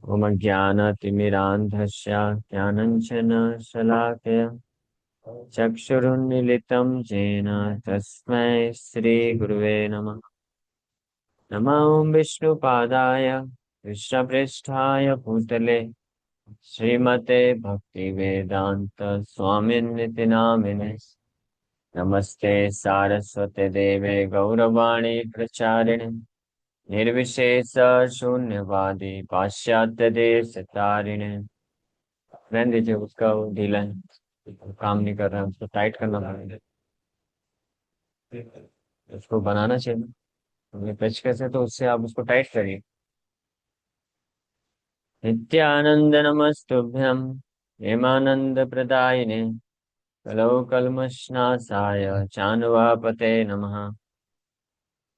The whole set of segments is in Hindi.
मम ज्ञानतिमिरान्धस्य ज्ञानञ्जनशलाकया चक्षुरुन्मीलितं येन तस्मै श्रीगुरुवे नमः। नमो विष्णुपादाय कृष्णप्रेष्ठाय भूतले श्रीमते भक्तिवेदान्त स्वामिन्निति नामिने। नमस्ते सारस्वते देवे गौरवाणी प्रचारिणे निर्विशेष शून्यवादी पाश्चात्य देश तारिणे। रहने दीजिए, उसका वो ढीला है, काम नहीं कर रहा है, उसको टाइट करना पड़ेगा। उसको बनाना चाहिए ना, ये पेचकस है तो उससे आप उसको टाइट करिए। नित्यानंद नमस्तुभ्यं हेमानंद प्रदायिने कलौ कल्मषनाशाय चानुवापते नमः।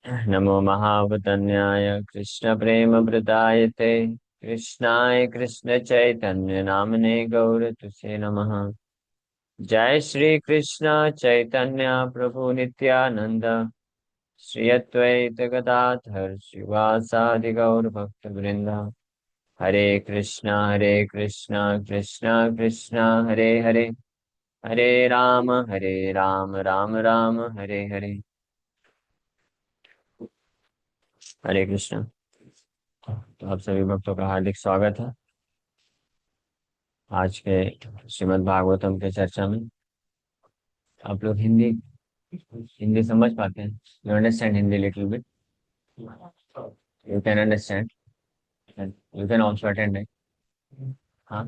नमो महावतन्याय कृष्ण प्रेम प्रदायते कृष्णाय कृष्ण चैतन्य नामने गौर तुसे नमः। जय श्री कृष्ण चैतन्य प्रभु नित्यानंद श्री अद्वैत गदाधर शिवासादि गौर भक्त वृंद। हरे कृष्णा कृष्णा कृष्णा हरे हरे, हरे राम राम राम हरे हरे। हरे कृष्ण। तो आप सभी भक्तों का हार्दिक स्वागत है आज के श्रीमद् भागवतम के चर्चा में। आप लोग हिंदी हिंदी समझ पाते हैं? You understand Hindi little bit? You can understand and you can also attend it. Huh?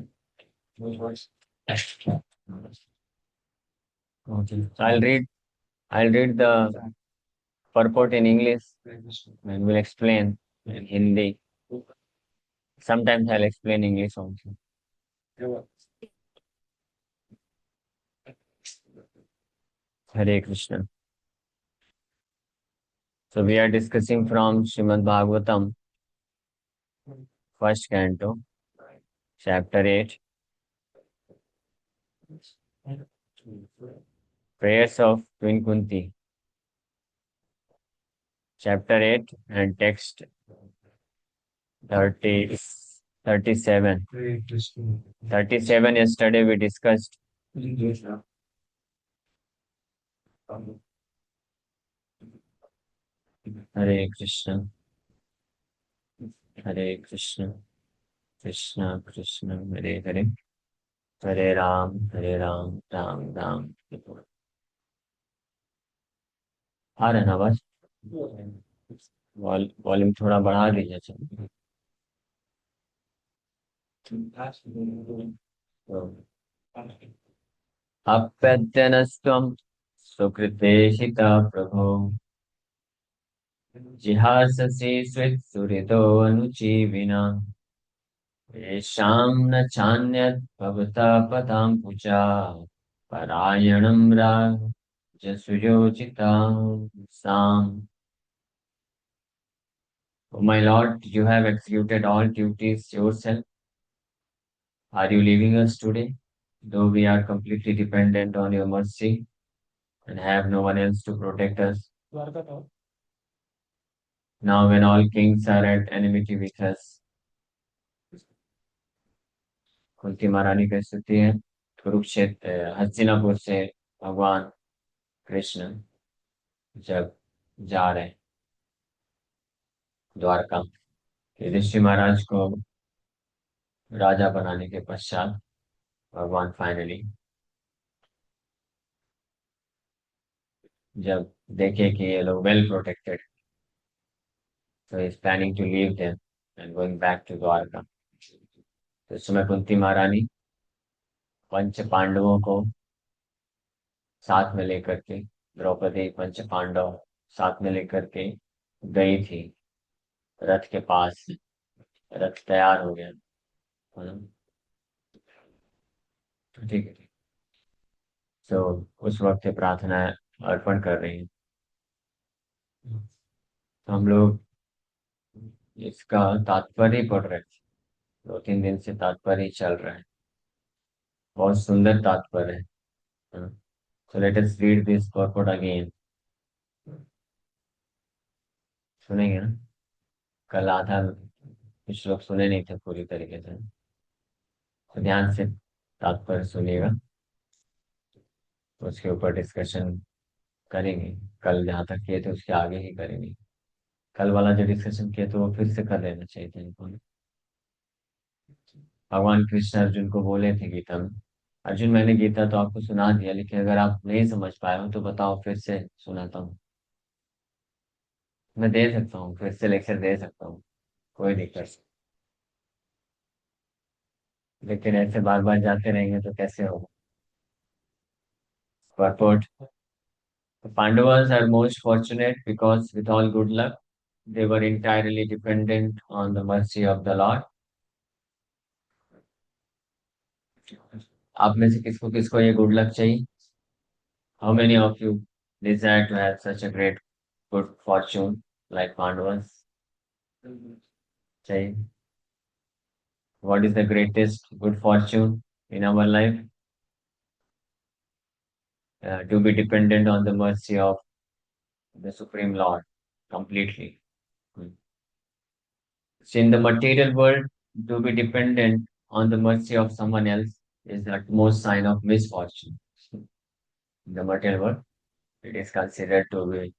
Okay. So I'll read the purport in English and will explain in Hindi. Sometimes I'll explain English also. Hare Krishna. So we are discussing from Srimad Bhagavatam, first canto, chapter 8, prayers of Queen Kunti. Chapter 8 and text 30, 37. 37 yesterday we discussed. Hare Krishna, Hare Krishna, Krishna Krishna, Hare Hare, Hare Ram, Ram Ram. आ रहा है ना बस? वॉल्यूम थोड़ा बढ़ा दीजिए सर। अप्यद्यनस्त्वं सुकृतेशिता प्रभो जिहाससि स्वित्सुहृदो अनुजीविना येषां न चान्यत् भवता पदां पूजा परायणं राजसुयोजितां साम्। O my Lord, you have executed all duties yourself. Are you leaving us today? Though we are completely dependent on your mercy and have no one else to protect us. Now, when all kings are at enmity with us, Kunti महारानी कह सकती है कुरुक्षेत्र हस्तिनापुर से भगवान कृष्ण जब जा रहे हैं द्वारका, युधिष्ठिर महाराज को राजा बनाने के पश्चात भगवान फाइनली जब देखे कि ये लोग well protected, so he is planning to leave them and going back to Dwarka. तो इस समय कुंती महारानी पंच पांडवों को साथ में लेकर के, द्रौपदी पंच पांडव साथ में लेकर के गई थी रथ के पास। रथ तैयार हो गया, है ना? ठीक है। तो उस वक्त ये प्रार्थना अर्पण कर रही है। तो हम लोग इसका तात्पर्य पढ़ रहे थे, 2-3 दिन से तात्पर्य चल रहा है। बहुत सुंदर तात्पर्य है। So let us read this purport again. सुनेंगे ना? कल आधा कुछ लोग सुने नहीं थे पूरी तरीके से, तो ध्यान से तात्पर्य सुनिएगा, तो उसके ऊपर डिस्कशन करेंगे। कल जहाँ तक किए थे उसके आगे ही करेंगे। कल वाला जो डिस्कशन किया तो वो फिर से कर लेना चाहिए था इनको। भगवान कृष्ण अर्जुन को बोले थे गीता में, अर्जुन मैंने गीता तो आपको सुना दिया, लेकिन अगर आप नहीं समझ पाए हो तो बताओ, फिर से सुनाता हूँ। मैं दे सकता हूँ, फिर से लेक्चर दे सकता हूँ, कोई दिक्कत नहीं। लेकिन ऐसे बार बार जाते रहेंगे तो कैसे होगा। Purport. The Pandavas are most fortunate because, with all good luck, they were entirely dependent on the mercy of the Lord. आप में से किसको किसको ये गुड लक चाहिए? How many of you desire to have such a great good fortune like Pandavas? चाहिए. What is the greatest good fortune in our life? To be dependent on the mercy of the Supreme Lord completely. Hmm. So in the material world, to be dependent on the mercy of someone else is the utmost sign of misfortune. In the material world, it is considered to be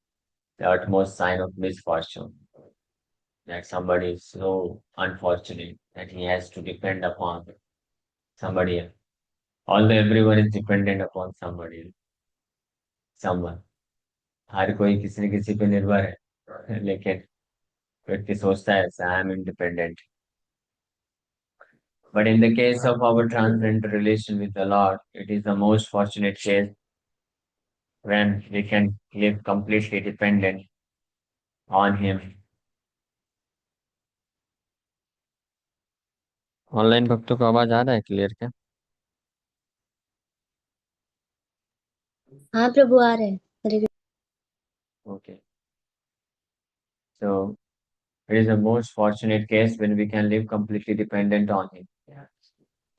the utmost sign of misfortune, that somebody is so unfortunate that he has to depend upon somebody else. Although everyone is dependent upon somebody else, someone. हर कोई किसी न किसी पे निर्भर है, लेकिन व्यक्ति सोचता है I am independent. But in the case of our transcendental relation with the Lord, it is the most fortunate case when we can live completely dependent on Him. Online भक्तों को आवाज आ रहा है क्लियर क्या? हाँ प्रभु आ रहे हैं। हरे Krishna. Okay. So it is the most fortunate case when we can live completely dependent on Him.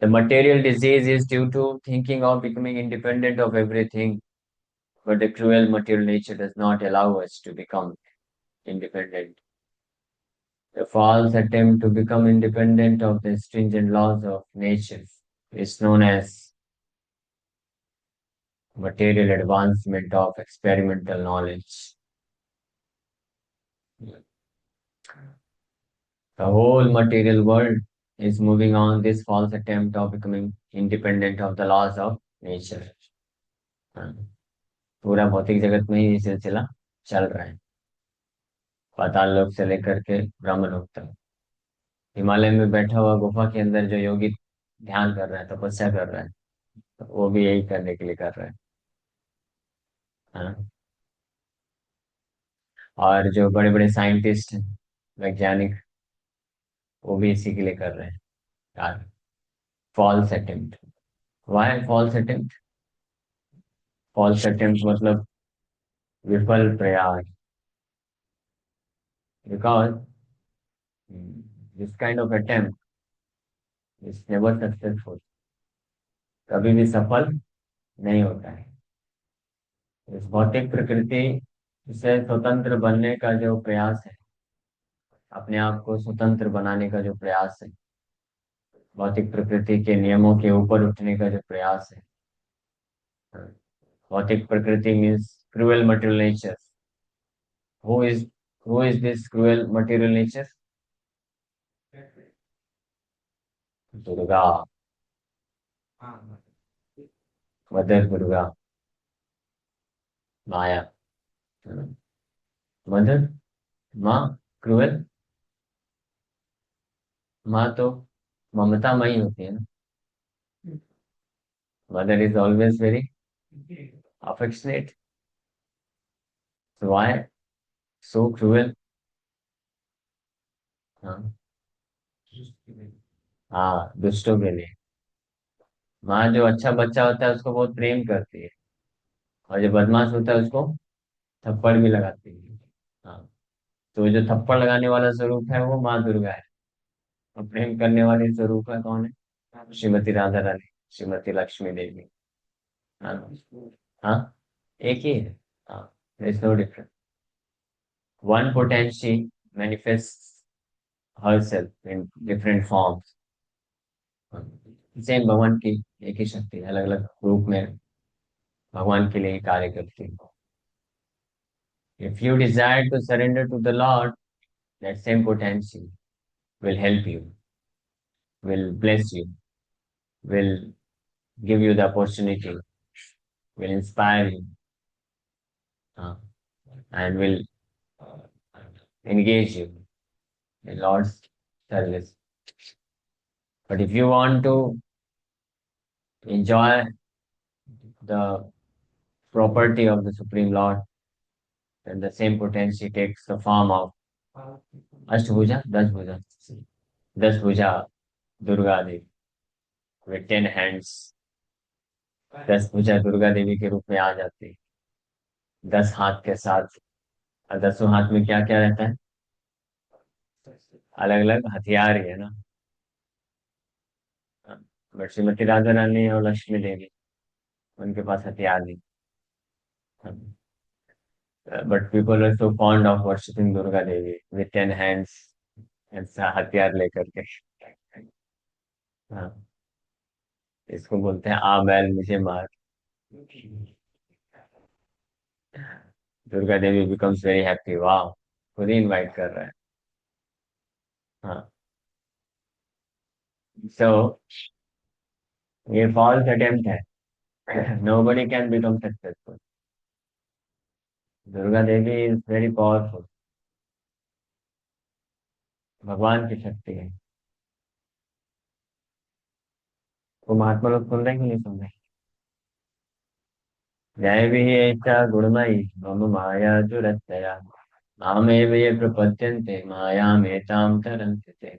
The material disease is due to thinking of becoming independent of everything, but the cruel material nature does not allow us to become independent. The false attempt to become independent of the stringent laws of nature is known as material advancement of experimental knowledge. The whole material world is moving on this false attempt of becoming independent of the laws of nature. पूरा भौतिक जगत में ही ये सिलसिला चल रहा है, पाताल लोक से लेकर के ब्रह्म लोक तक। हिमालय में बैठा हुआ गुफा के अंदर जो योगी ध्यान कर रहा है, तपस्या कर रहा है, तो वो भी यही करने के लिए कर रहा है। हाँ? और जो बड़े बड़े साइंटिस्ट हैं, वैज्ञानिक, वो भी इसी के लिए कर रहे हैं यार। False attempt. Why false attempt? False attempt मतलब विफल प्रयास। Because this kind of attempt is never successful, कभी भी सफल नहीं होता है। इस भौतिक प्रकृति से स्वतंत्र बनने का जो प्रयास है, अपने आप को स्वतंत्र बनाने का जो प्रयास है, भौतिक प्रकृति के नियमों के ऊपर उठने का जो प्रयास है, भौतिक प्रकृति means cruel material nature. Who is who is this cruel material nature? Durga, mother Durga, Maya. Mother, माँ, क्रूएल। माँ तो ममतामयी होती है ना। Mother is always very affectionate, why so cruel? हाँ, हाँ, दुष्टों के लिए। माँ जो अच्छा बच्चा होता है उसको बहुत प्रेम करती है, और जो बदमाश होता है उसको थप्पड़ भी लगाती है। हाँ, तो जो थप्पड़ लगाने वाला स्वरूप है वो माँ दुर्गा है, और प्रेम करने वाली स्वरूप है कौन है? श्रीमती राधा रानी, श्रीमती लक्ष्मी देवी। हाँ, हाँ, एक ही है। हाँ, there is no difference. One potency manifests herself in different forms. Same भगवान की एक ही शक्ति अलग अलग रूप में भगवान के लिए ही कार्य करती है. If you desire to surrender to the Lord, that same potency will help you, will bless you, will give you the opportunity, will inspire you, uh, and will engage you in Lord's service. But if you want to enjoy the property of the Supreme Lord, then the same potency takes the form of Ashtbhuja, Dasbhuja Durga Devi with 10 hands. 10 भुजा दुर्गा देवी के रूप में आ जाती है 10 हाथ के साथ. और 10 हाथ में क्या क्या रहता है? अलग अलग हथियार ही है ना. बट श्रीमती राधा रानी और लक्ष्मी देवी उनके पास हथियार नहीं. But people are so fond of worshipping Durga Devi with 10 hands ऐसा हथियार लेकर के. हाँ, इसको बोलते हैं आ बैल मुझे मार. Durga Devi becomes very happy. वाह, खुद ही इनवाइट कर रहा है. हाँ. सो ये फॉल्स अटेम्प्ट है. Nobody can become successful. Durga Devi is very powerful. भगवान की शक्ति है. वो महात्मा लोग सुन रहे हैं कि नहीं सुन रहे? जय भी ऐसा गुणमयी मम माया दुरत्यया मामेव ये प्रपद्यन्ते मायामेतां तरन्ति ते.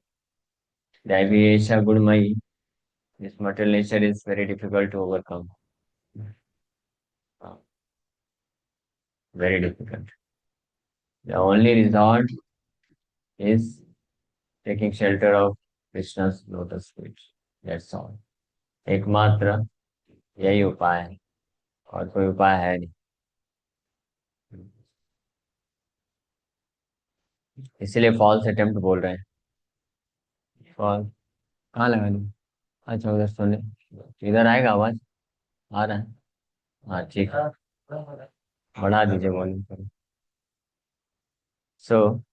जय भी ऐसा गुणमयी. This material nature is very difficult to overcome. Very difficult. The only resort is taking shelter of Krishna's lotus feet. That's all. एकमात्र यही उपाय है और कोई उपाय है नहीं. इसीलिए फॉल्स अटेम्प्ट बोल रहे हैं. फॉल कहाँ लगा दूँ? अच्छा उधर सुने. इधर आएगा आवाज? आ रहा है. हाँ ठीक है. बढ़ा दीजिए वॉल्यूम पर. So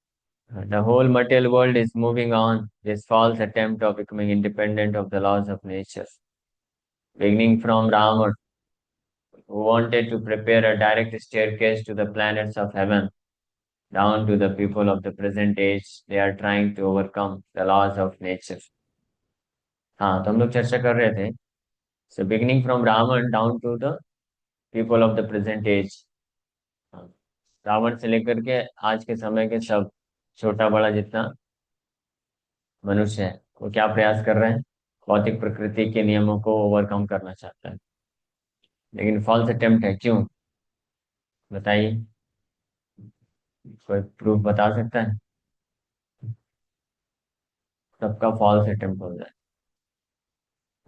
the whole material world is moving on this false attempt of becoming independent of the laws of nature, beginning from Rama, who wanted to prepare a direct staircase to the planets of heaven, down to the people of the present age. They are trying to overcome the laws of nature. हाँ, तो हम लोग चर्चा कर रहे थे. So beginning from Ravan down to the people of the present age. हाँ, रावण से लेकर के आज के समय के सब छोटा बड़ा जितना मनुष्य है वो क्या प्रयास कर रहे हैं? भौतिक प्रकृति के नियमों को ओवरकम करना चाहता है. लेकिन फॉल्स अटेम्प्ट है. क्यों? बताइए. कोई प्रूफ बता सकता है? सबका फॉल्स अटेम्प्ट हो जाए.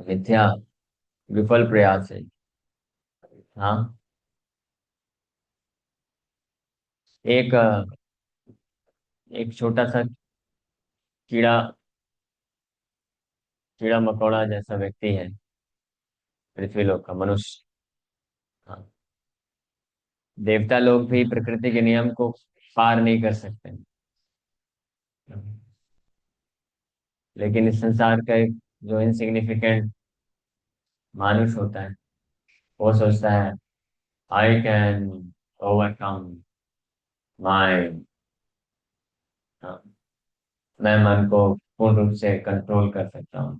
मिथ्या विफल प्रयास है. हाँ. एक एक छोटा सा कीड़ा कीड़ा मकोड़ा जैसा व्यक्ति है पृथ्वी लोक का मनुष्य. हाँ. देवता लोग भी प्रकृति के नियम को पार नहीं कर सकते. लेकिन इस संसार का एक जो इनसिग्निफिकेंट मानुष होता है वो सोचता है आई कैन ओवरकम माई. मैं मन को पूर्ण रूप से कंट्रोल कर सकता हूँ.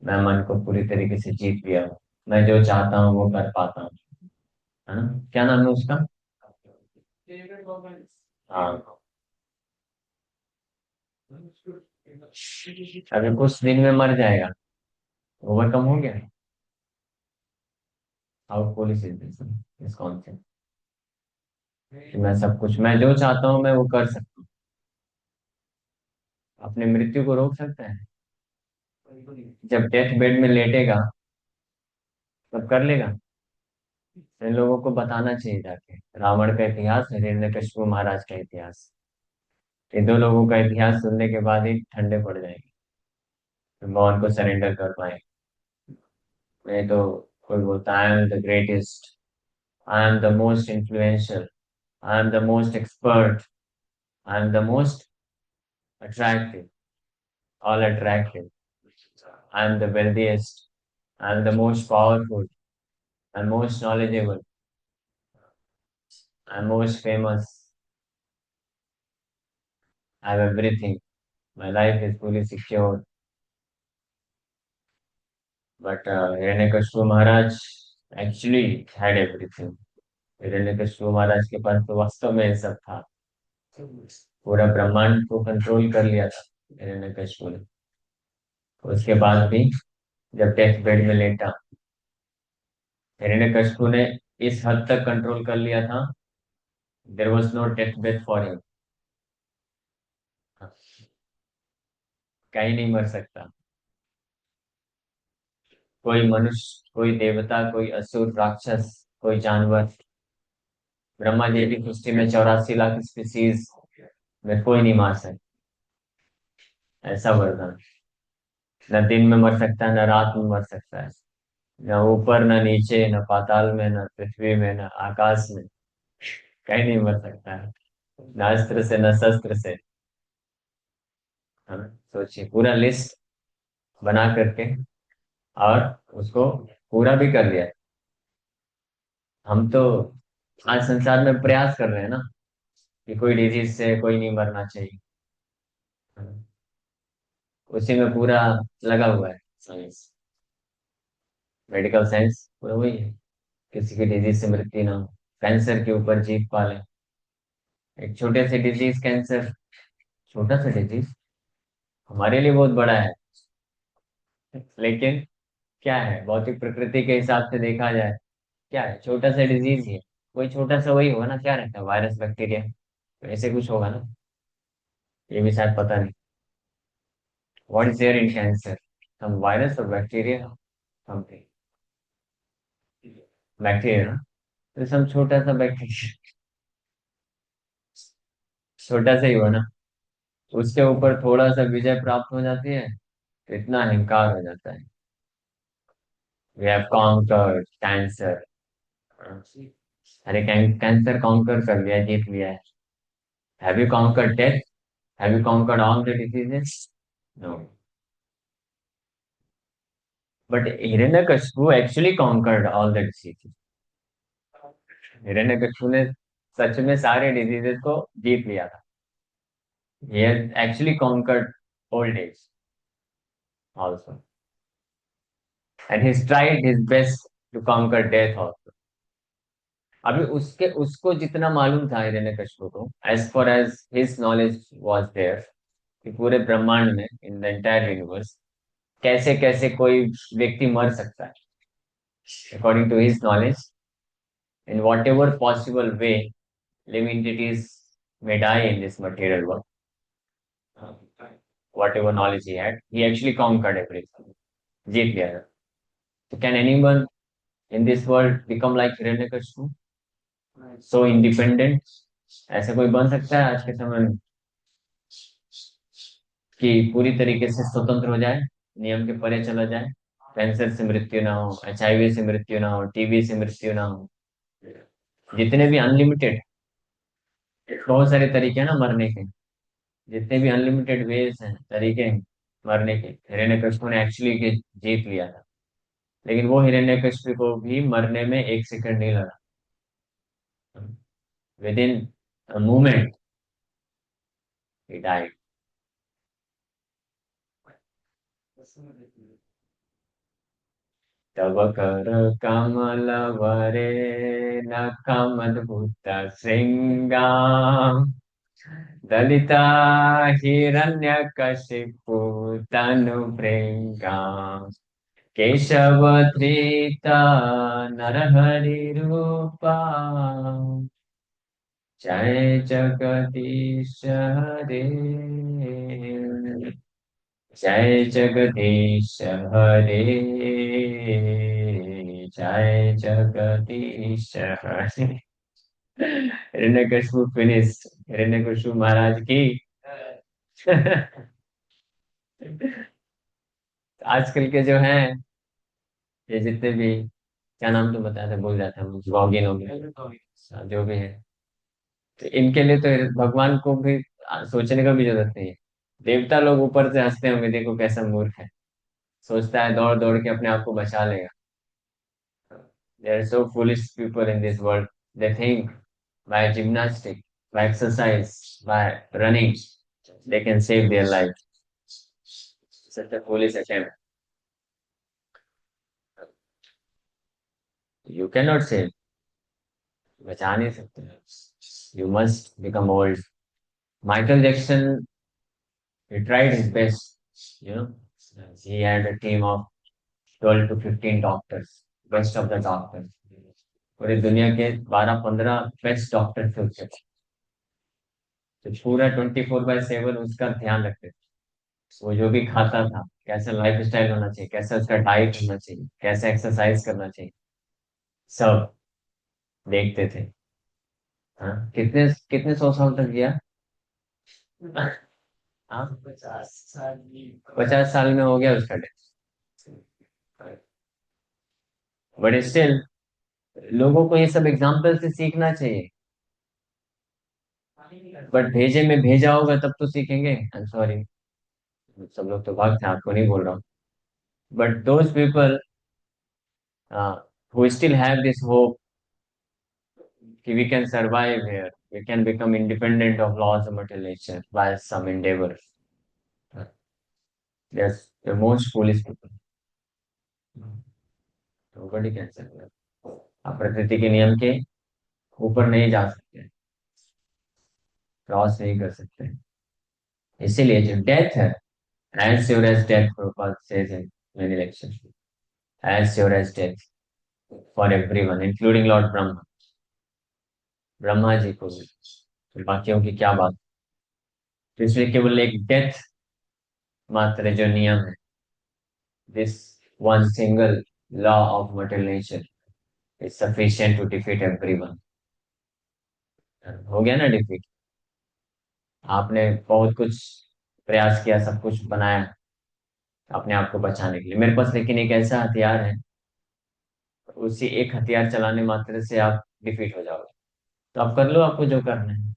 मैं मन को पूरी तरीके से जीत लिया हूँ. मैं जो चाहता हूँ वो कर पाता हूँ. है ना? क्या नाम है उसका? हाँ. अगर कुछ दिन में मर जाएगा. ओवरकम हो गया. हाउ पुलिस इस कॉन्सेप्ट कि मैं सब कुछ मैं जो चाहता हूँ मैं वो कर सकता हूँ. अपने मृत्यु को रोक सकता है. जब डेथ बेड में लेटेगा तब कर लेगा. इन लोगों को बताना चाहिए जाके रावण का इतिहास, हिरण्यकशिपु महाराज का इतिहास. इन दो लोगों का इतिहास सुनने के बाद ही ठंडे पड़ जाएंगे, फिर भगवान को सरेंडर कर पाए। नहीं तो कोई बोलता I am the greatest, I am the most influential, I am the most expert, I am the most attractive, all attractive, I am the wealthiest, I am the most powerful, I am most knowledgeable, I am most famous, I have everything, my life is fully secure. But Hiranyakashipu Maharaj actually had everything. Hiranyakashipu Maharaj के पास तो वास्तव में ये सब था, पूरा ब्रह्मांड को कंट्रोल कर लिया था हिरण्यकशिपु ने। उसके बाद भी जब डेथ बेड में लेटा, हिरण्यकशिपु ने इस हद तक कंट्रोल कर लिया था, there was no death bed for him. कहीं नहीं मर सकता कोई मनुष्य, कोई देवता, कोई असुर, राक्षस, कोई जानवर। ब्रह्मा जी की सृष्टि में 84 लाख स्पीसीज में कोई नहीं मार सकता। ऐसा वरदान। न दिन में मर सकता है, न रात में मर सकता है, न ऊपर न नीचे, न पाताल में, न पृथ्वी में, न आकाश में, कहीं नहीं मर सकता है। न अस्त्र से, न शस्त्र से। हाँ, सोचिए पूरा लिस्ट बना करके, और उसको पूरा भी कर लिया। हम तो आज संसार में प्रयास कर रहे हैं ना कि कोई डिजीज से कोई नहीं मरना चाहिए। हाँ, उसी में पूरा लगा हुआ है साइंस, मेडिकल साइंस पूरा वही है। किसी की डिजीज से मृत्यु ना हो, कैंसर के ऊपर जीत पाले। एक छोटे से डिजीज कैंसर, छोटा सा डिजीज हमारे लिए बहुत बड़ा है, लेकिन क्या है भौतिक प्रकृति के हिसाब से देखा जाए, क्या है छोटा सा डिजीज ही है। कोई छोटा सा वही होगा ना, क्या रहता है, वायरस बैक्टीरिया, तो ऐसे कुछ होगा ना। ये भी शायद पता नहीं what is there in cancer, some virus और बैक्टीरिया, समथिंग। बैक्टीरिया ना, तो सम छोटा सा बैक्टीरिया, छोटा सा ही हो ना, उसके ऊपर थोड़ा सा विजय प्राप्त हो जाती है तो इतना अहंकार हो जाता है। We have conquered cancer. अरे कैंसर कॉन्कर कर लिया, जीत लिया है। Have you conquered death? Have you conquered all the diseases? No. But Hiranyakashipu actually conquered all the diseases. Hiranyakashipu ने सच में सारे डिजीजेस को जीत लिया था। He has actually conquered old age also, and he's tried his best to conquer death also. अभी उसके उसको जितना मालूम था हिरण्यकशिपु को, as far as his knowledge was there, कि पूरे ब्रह्मांड में, इन द एंटायर यूनिवर्स, कैसे कैसे कोई व्यक्ति मर सकता है, according to his knowledge, in whatever possible way living entities may die in this material world. Whatever knowledge he had, he actually conquered everything. जीत गया था। So can anyone in this world become like Hiranyakashipu? So independent? ऐसा कोई बन सकता है आज के समय में कि पूरी तरीके से स्वतंत्र हो जाए, नियम के परे चला जाए, कैंसर से मृत्यु ना हो, HIV से मृत्यु ना हो, TB से मृत्यु ना हो, जितने भी अनलिमिटेड, बहुत सारे तरीके हैं ना मरने के, जितने भी अनलिमिटेड वेज हैं, तरीके हैं मरने के, हिरण्यकशिपु ने एक्चुअली जीत लिया था। लेकिन वो हिरण्यकशिपु को भी मरने में 1 सेकंड नहीं लगा। With in a moment he died. तव कर कमल वरे नखमद्भुत श्रृंगा दलिता हिरण्यकशिपु तनु भृंगा केशव धृता नरहरि रूपा जय जगदीश हरे, जय जगदीश हरे, जय जगदीश हरे। हिरण्यकशिपु फिनिश। हिरण्यकशिपु महाराज की आजकल के जो हैं, ये जितने भी, क्या नाम तो बताया था, भूल जाते हैं, लॉगिन हो गया जो भी है, तो इनके लिए तो भगवान को भी सोचने का भी जरूरत नहीं है। देवता लोग ऊपर से हंसते होंगे, देखो कैसा मूर्ख है, सोचता है दौड़ दौड़ के अपने आप को बचा लेगा। There are so foolish people in this world. They think by gymnastics, by exercise, by running, they can save their life. Such a foolish attempt. You cannot save. बचा नहीं सकते. You must become old. Michael Jackson, he tried his best. You know, he had a team of 12 to 15 doctors, best of the doctors. पूरी दुनिया के 12-15 बेस्ट डॉक्टर थे उसके पास। तो पूरा 24/7 उसका ध्यान रखते थे। वो जो भी खाता था, कैसा लाइफ स्टाइल होना चाहिए, कैसा उसका डाइट होना चाहिए, कैसा एक्सरसाइज करना चाहिए, सब देखते थे। हाँ, कितने कितने 100 साल तक किया। हाँ, 50 साल में हो गया उसका डेथ। बट स्टिल लोगों को ये सब एग्जाम्पल से सीखना चाहिए। बट भेजे में भेजा होगा तब तो सीखेंगे। आई एम सॉरी, सब लोग तो भागते हैं, आपको नहीं बोल रहा हूँ। But those people who still have this hope कि we can survive here, we can become independent of laws of material nature by some endeavor. Yes, the most foolish people. Nobody can survive. आप प्रकृति के नियम के ऊपर नहीं जा सकते, क्रॉस नहीं कर सकते। इसीलिए जो डेथ है, as sure as death, Prabhupada says in many lectures, as sure as death for everyone, including Lord Brahma, Brahma ji को भी। तो बाकियों की क्या बात। तो इसलिए केवल एक डेथ मात्र जो नियम है, this one single law of material nature is sufficient to defeat everyone. हो गया ना डिफीट। आपने बहुत कुछ प्रयास किया, सब कुछ बनाया अपने आप को बचाने के लिए, मेरे पास लेकिन एक ऐसा हथियार है, उसी एक हथियार चलाने मात्र से आप डिफीट हो जाओगे। तो आप कर लो, आपको जो करना है,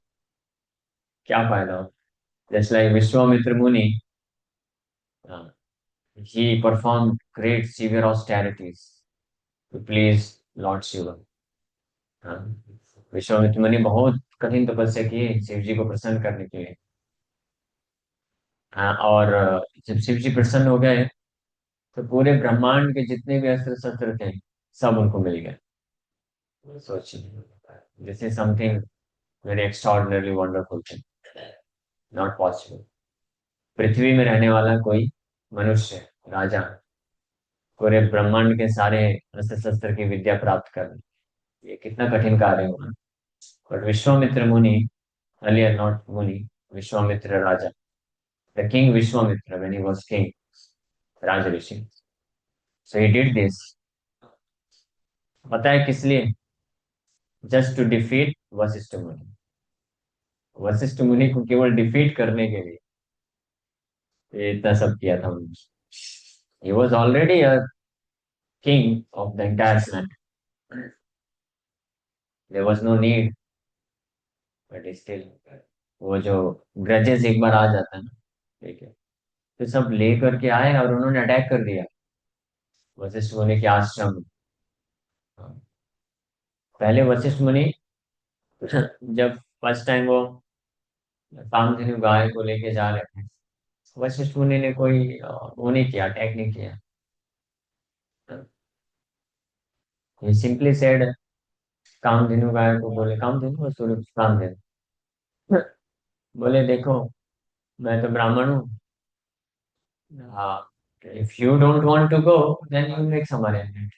क्या फायदा हो। जैसे लाइक विश्वामित्र मुनि, he performed great severe austerities to please Lord Shiva. हाँ, विश्वामित्र मुनि बहुत कठिन तपस्या की शिव जी को प्रसन्न करने के लिए। हाँ, और जब शिव जी प्रसन्न हो गए, तो पूरे ब्रह्मांड के जितने भी अस्त्र शस्त्र थे, सब उनको मिल गए। सोचिए, this is something very extraordinary wonderful thing, not possible. पृथ्वी में रहने वाला कोई मनुष्य, राजा, पूरे ब्रह्मांड के सारे अस्त्र शस्त्र की विद्या प्राप्त कर, ये कितना कठिन कार्य होगा। बट विश्वामित्र मुनि, earlier not मुनि, विश्वामित्र राजा, the king Vishwamitra, when he was king, Raj Rishi, so he did this, पता है किस लिए? जस्ट टू डिफीट वशिष्ठ मुनि। वशिष्ठ मुनि को केवल डिफीट करने के लिए ये इतना सब किया था उन्होंने। he was already a king of the entire planet, there was no need, but still, वो जो ग्रजेस एक बार आ जाता है ना, ठीक है, तो सब लेकर के आए और उन्होंने अटैक कर दिया वशिष्ठ मुनि के आश्रम में। हाँ, पहले वशिष्ठ मुनि जब फर्स्ट टाइम वो कामधेनु गाय को लेके जा रहे थे, वशिष्ठ मुनि ने कोई वो नहीं किया, अटैक नहीं किया। ही सिंपली सेड, कामधेनु गाय को बोले, कामधेनु और सूर्य कामधेनु, बोले देखो, मैं तो ब्राह्मण हूँ, हाँ, if you don't want to go then you make some arrangement.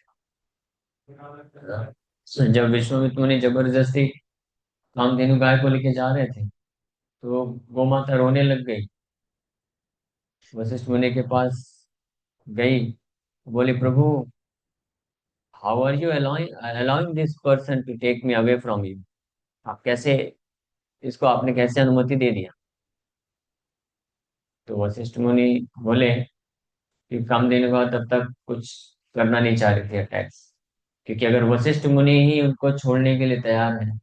जब विश्वामित्र मुनि जबरदस्ती कामधेनु गाय को लेके जा रहे थे, तो गौ माता रोने लग गई, वशिष्ठ मुनि के पास गई, बोली प्रभु, how are you allowing this person to take me away from you, आप कैसे, इसको आपने कैसे अनुमति दे दिया। तो वशिष्ठ मुनि बोले कि कम दिन बाद तब तक कुछ करना नहीं चाह रहे थे अटैक्स, क्योंकि अगर वशिष्ठ मुनि ही उनको छोड़ने के लिए तैयार है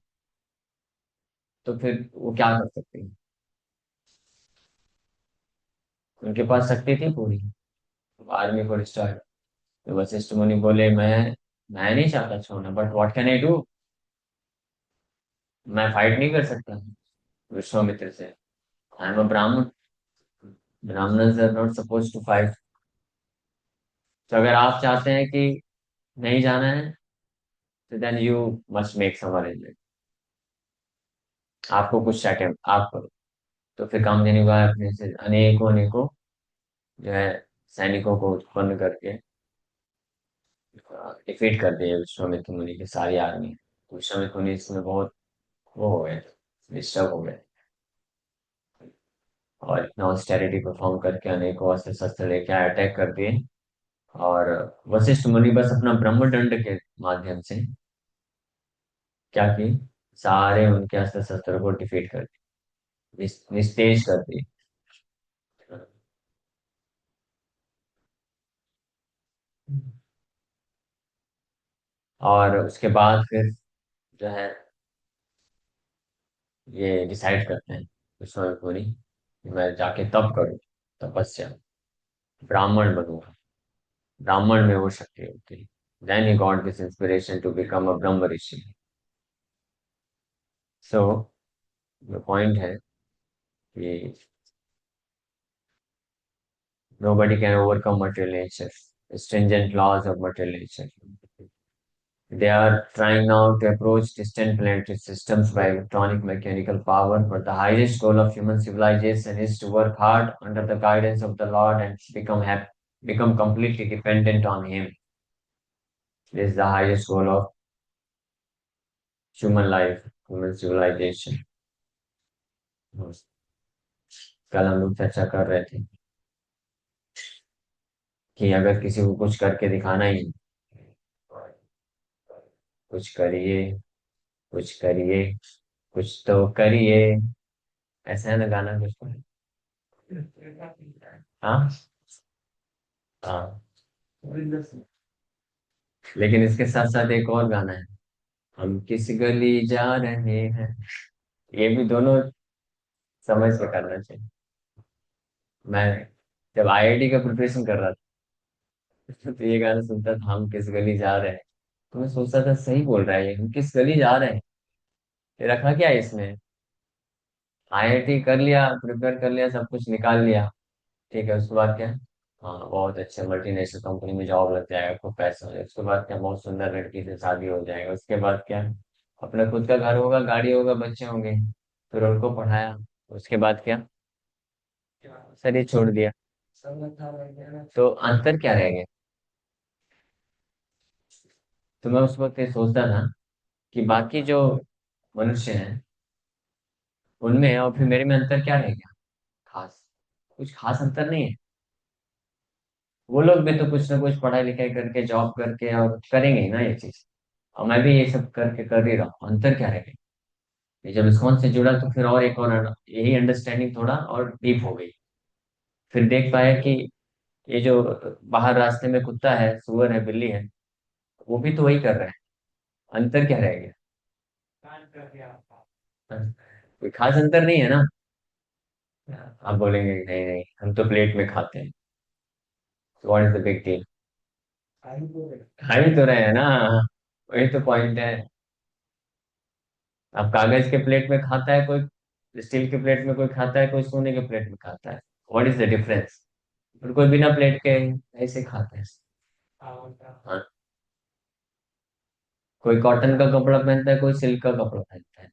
तो फिर वो क्या कर सकते हैं। उनके पास शक्ति थी पूरी आर्मी को डिस्ट्रॉय। तो वशिष्ठ मुनि बोले मैं नहीं चाहता छोड़ना, but what can I do. मैं फाइट नहीं कर सकता विश्वामित्र से। I am a Brahmin. Brahmins are not suppose to fight. तो अगर आप चाहते हैं कि नहीं जाना है तो then you must make some arrangement. आपको कुछ अटेम्प्ट आप करो। तो फिर कामधेनु का अपने से अनेकों अनेकों जो है सैनिकों को उत्पन्न करके डिफीट कर दिए विश्वामित्र मुनि की सारी आर्मी। तो विश्वामित्र मुनि इसमें बहुत वो हो गए, डिस्टर्ब हो गए, और इतना ऑस्टेरिटी परफॉर्म करके अनेकों अस्त्र शस्त्र लेके अटैक कर दिए। और वशिष्ठ मुनि बस अपना ब्रह्मदंड के माध्यम से क्या की, सारे उनके अस्त्र शस्त्र को डिफीट कर दिए, निस्तेज कर दिए। और उसके बाद फिर जो है ये डिसाइड करते हैं विश्वामित्र मुनि कि मैं जाके तप करूं, तपस्या, ब्राह्मण बनूंगा। ब्राह्मण में वो शक्ति होती है। Then he got this inspiration to become a Brahma rishi. So the point है कि nobody can overcome material nature, stringent laws of material nature. They are trying now to approach distant planetary systems by electronic mechanical power, but the highest goal of human civilization is to work hard under the guidance of the Lord and become completely dependent on Him. This is the highest goal of human life, human civilization. कल हम लोग चर्चा कर रहे थे कि अगर किसी को कुछ करके दिखाना ही है, कुछ करिए, कुछ करिए, कुछ तो करिए, ऐसा है ना गाना कुछ तो। हाँ। हाँ। लेकिन इसके साथ साथ एक और गाना है, हम किस गली जा रहे हैं। ये भी दोनों समझ से करना चाहिए। मैं जब आईआईटी का प्रिपरेशन कर रहा था तो ये गाना सुनता था, हम किस गली जा रहे हैं। तो मैं सोचता था सही बोल रहा है ये, हम किस गली जा रहे हैं। ये रखा क्या है इसमें। आईआईटी कर लिया, प्रिपेयर कर लिया, सब कुछ निकाल लिया, ठीक है, उसके बाद क्या। हाँ, बहुत अच्छे मल्टीनेशनल कंपनी में जॉब लग जाएगा, खूब पैसा हो जाएगा, उसके बाद क्या, बहुत सुंदर लड़की से शादी हो जाएगा, उसके बाद क्या, अपना खुद का घर होगा, गाड़ी होगा, बच्चे होंगे। फिर उनको पढ़ाया, उसके बाद क्या, शरीर छोड़ दिया। तो अंतर क्या रह गया। तो मैं उस वक्त ये सोचता था कि बाकी जो मनुष्य हैं उनमें और फिर मेरे में अंतर क्या रह गया। खास कुछ खास अंतर नहीं है। वो लोग भी तो कुछ ना कुछ पढ़ाई लिखाई करके जॉब करके और करेंगे ही ना ये चीज। और मैं भी ये सब करके कर ही रहा हूँ, अंतर क्या रह गया। ये जब इस्कॉन से जुड़ा तो फिर और एक और यही अंडरस्टैंडिंग थोड़ा और डीप हो गई। फिर देख पाया कि ये जो बाहर रास्ते में कुत्ता है, सुअर है, बिल्ली है, वो भी तो वही कर रहा है। अंतर क्या रह गया। कोई खास अंतर नहीं है ना। आप बोलेंगे नहीं नहीं हम तो प्लेट में खाते हैं, what is the big deal. खा ही तो रहे हैं ना। वही तो पॉइंट है। अब कागज के प्लेट में खाता है कोई, स्टील के प्लेट में कोई खाता है, कोई सोने के प्लेट में खाता है। What is the difference. और कोई बिना प्लेट के ऐसे खाता है। हाँ। कोई कॉटन का कपड़ा पहनता है, कोई सिल्क का कपड़ा पहनता है।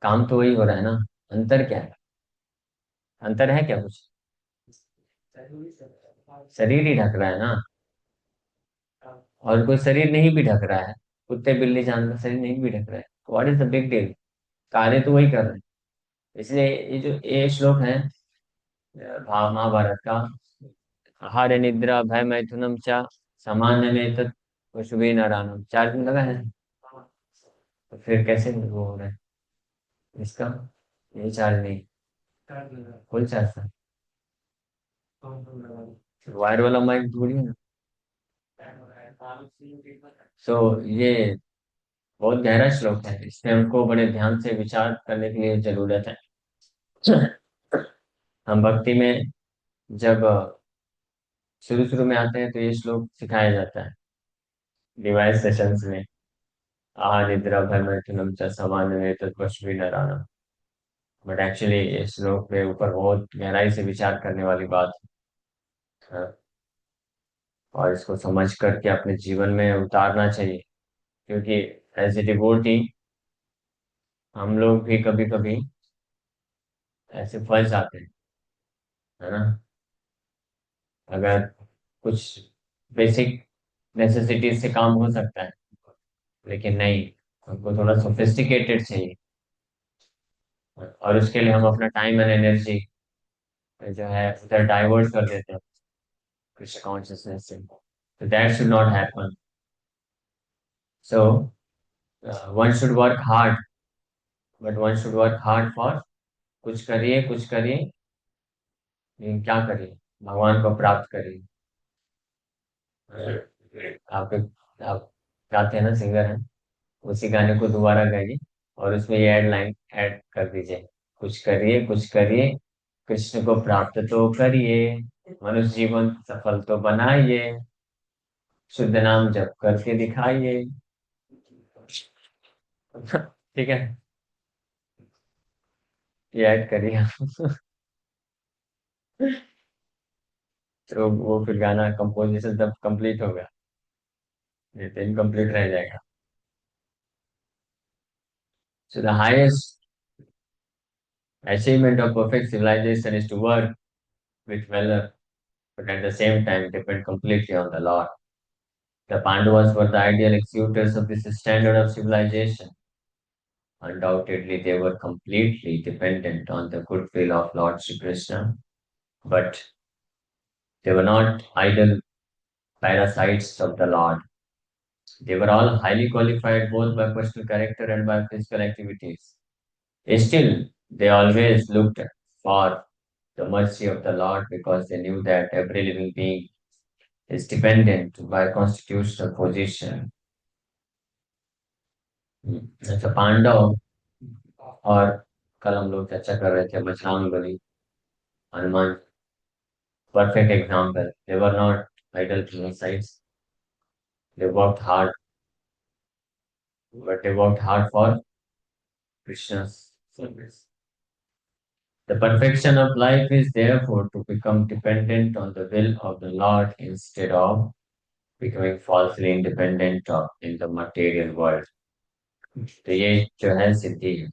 काम तो वही हो रहा है ना। अंतर क्या है। अंतर है क्या कुछ। शरीर ही ढक रहा है ना। और कोई शरीर नहीं भी ढक रहा है, कुत्ते बिल्ली जानवर शरीर नहीं भी ढक रहा है, what is the big deal. कार्य तो वही कर रहे हैं। इसलिए ये जो ये श्लोक है भाव महाभारत का, आहार निद्रा भय मैथुनम च सामान्य में तत् पशुभिः नराणाम्, 4 दिन लगा है। तो फिर कैसे वो हो रहा है इसका। यही चार्ज नहीं, फुल चार्ज था। वायर वाला माइक ढूंढिए ना। सो ये बहुत गहरा श्लोक है, इसमें हमको बड़े ध्यान से विचार करने की जरूरत है। हम भक्ति में जब शुरू शुरू में आते हैं तो ये श्लोक सिखाया जाता है डिवाइस सेशंस में। आहा निद्रा भयमैथुनम च सामान्य तत्पश्वी नारायण। बट एक्चुअली इस श्लोक के ऊपर बहुत गहराई से विचार करने वाली बात है, और इसको समझ करके अपने जीवन में उतारना चाहिए। क्योंकि एज ए डिवोटी हम लोग भी कभी कभी ऐसे फंस जाते हैं, है ना। अगर कुछ बेसिक नेसेसिटीज से काम हो सकता है, लेकिन नहीं, हमको थोड़ा सोफिस्टिकेटेड चाहिए। और उसके लिए हम अपना टाइम एंड एनर्जी जो है उधर डाइवर्ट कर देते हैं कृष्ण कॉन्शियसनेस से। तो that should not happen. So one should work hard, but one should work hard for कुछ करिए कुछ करिए, लेकिन क्या करिए, भगवान को प्राप्त करिए। आपके आप गाते हैं ना, सिंगर हैं, उसी गाने को दोबारा गाइए और उसमें ये एड लाइन ऐड कर दीजिए, कुछ करिए कृष्ण को प्राप्त तो करिए, मनुष्य जीवन सफल तो बनाइए, शुद्ध नाम जप करके दिखाइए। ठीक है, ये ऐड करिए आप। तो वो फिर गाना कंपोजिशन तब कंप्लीट होगा, ये तो इनकम्प्लीट रह जाएगा। So the highest achievement of perfect civilization is to work with valor, but at the same time depend completely on the Lord. The Pandavas were the ideal executors of this standard of civilization. Undoubtedly, they were completely dependent on the goodwill of Lord Shri Krishna, but they were not idle parasites of the Lord. They were all highly qualified both by personal character and by physical activities. Still, they always looked for the mercy of the Lord because they knew that every living being is dependent by constitutional position. जैसे पांडव और कल हम लोग चर्चा कर रहे थे Bajrang Bali, Hanuman, perfect example. They were not idle parasites. They worked hard, but they worked hard for Krishna's service. The perfection of life is therefore to become dependent on the will of the Lord instead of becoming falsely independent of in the material world. तो ये जो है सिद्धि है,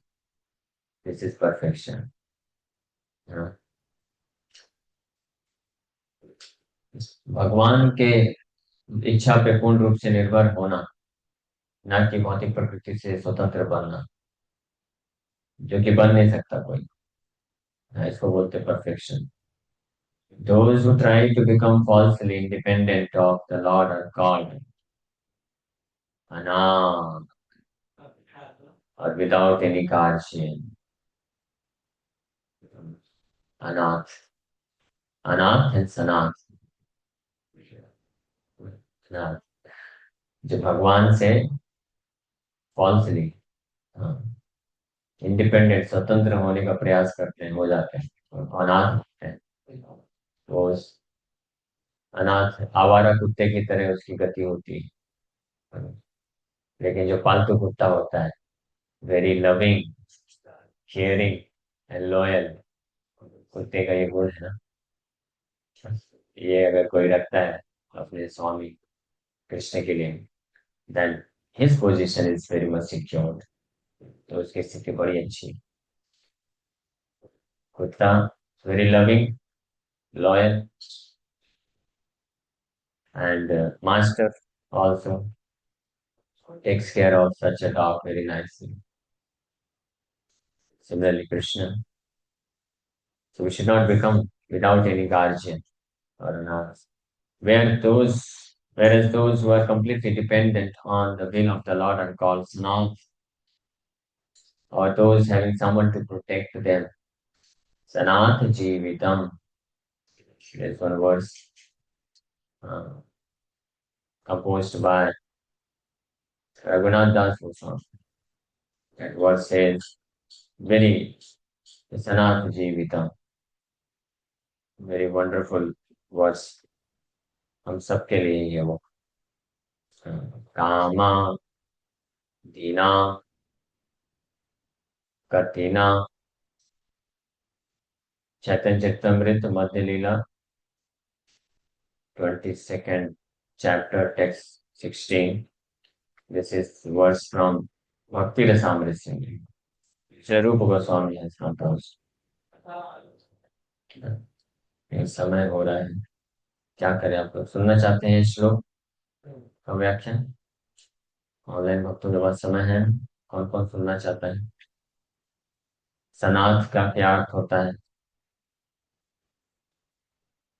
दिस इज परफेक्शन। भगवान के इच्छा पे पूर्ण रूप से निर्भर होना, ना कि भौतिक प्रकृति से स्वतंत्र बनना, जो कि बन नहीं सकता कोई। इसको बोलते perfection. Those who try to become falsely independent of the Lord are called Anand, or without any guardian. Anath, Anath and Sanath, अनाथ, जो भगवान से फॉल्सली इंडिपेंडेंट स्वतंत्र होने का प्रयास करते हैं, हो जाते हैं और अनाथ होते हैं। वो अनाथ आवारा कुत्ते की तरह उसकी गति होती है। लेकिन जो पालतू कुत्ता होता है, very loving, caring and loyal, कुत्ते का ये गुण है ना, ये अगर कोई रखता है अपने स्वामी कृष्ण के लिए, then his position is very much secured. तो उसकी स्थिति बड़ी अच्छी। कुत्ता very loving, loyal, and master also takes care of such a dog very nicely. Similarly, Krishna. So we should not become without any guardian or an ass. Whereas those who are completely dependent on the will of the Lord are called Sanath, or those having someone to protect them. Sanath Jeevitam. This one was composed by Raghunath Das Goswami. That verse says, very Sanat Jivita, very wonderful verse. हम सबके लिए ये वो कामा दीना कतिना चैतन्य चरितमृत मध्य लीला 22nd chapter text 16. This is verse from Bhakti Rasamrita Singh. Swarup Goswami has composed. ये समय हो रहा है, क्या करें? आप लोग सुनना चाहते हैं श्लोक का व्याख्यान? ऑनलाइन भक्तों के पास समय है, कौन कौन सुनना चाहता है? सनाथ का क्या अर्थ होता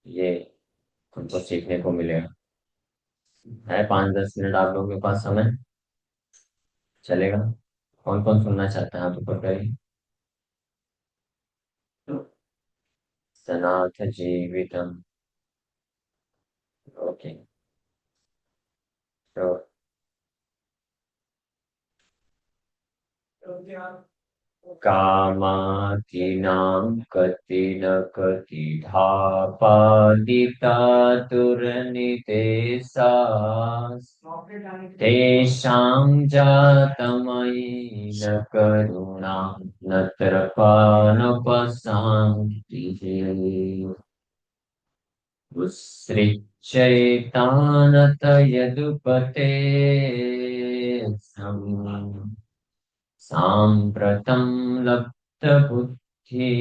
ये तुमको सीखने को मिलेगा। है 5-10 मिनट आप लोगों के पास समय, चलेगा? कौन कौन सुनना चाहता है? आप ऊपर करिए। सनाथ जीवितम। ओके, तो कामादीनां कति न कति धापादितातुरनितेषास् तेषां जातमयि न करुणा न तर्पणोपशान्तिः उस्सृज्येतानत यदुपते साम्प्रतं लब्धबुद्धिः